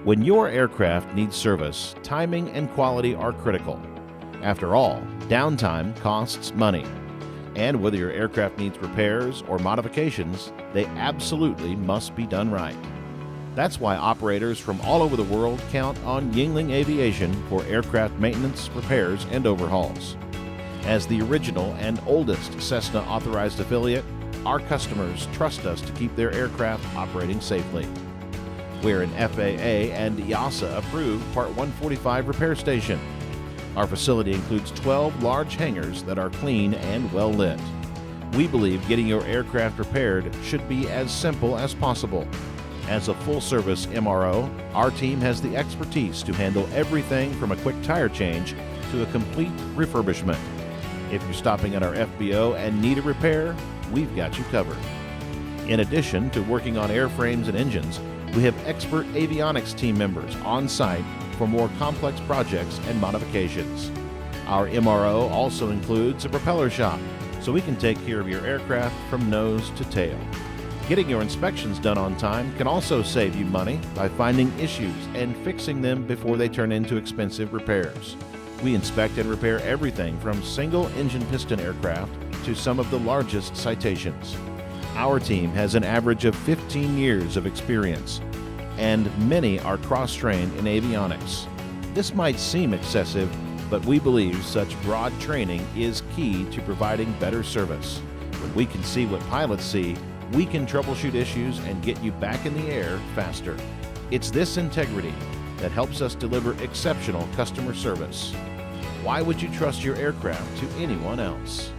When your aircraft needs service, timing and quality are critical. After all, downtime costs money. And whether your aircraft needs repairs or modifications, they absolutely must be done right. That's why operators from all over the world count on Yingling Aviation for aircraft maintenance, repairs, and overhauls. As the original and oldest Cessna authorized affiliate, our customers trust us to keep their aircraft operating safely. We're an FAA and EASA approved Part 145 repair station. Our facility includes 12 large hangars that are clean and well lit. We believe getting your aircraft repaired should be as simple as possible. As a full-service MRO, our team has the expertise to handle everything from a quick tire change to a complete refurbishment. If you're stopping at our FBO and need a repair, we've got you covered. In addition to working on airframes and engines, we have expert avionics team members on site for more complex projects and modifications. Our MRO also includes a propeller shop, so we can take care of your aircraft from nose to tail. Getting your inspections done on time can also save you money by finding issues and fixing them before they turn into expensive repairs. We inspect and repair everything from single-engine piston aircraft to some of the largest citations. Our team has an average of 15 years of experience, and many are cross-trained in avionics. This might seem excessive, but we believe such broad training is key to providing better service. When we can see what pilots see, we can troubleshoot issues and get you back in the air faster. It's this integrity that helps us deliver exceptional customer service. Why would you trust your aircraft to anyone else?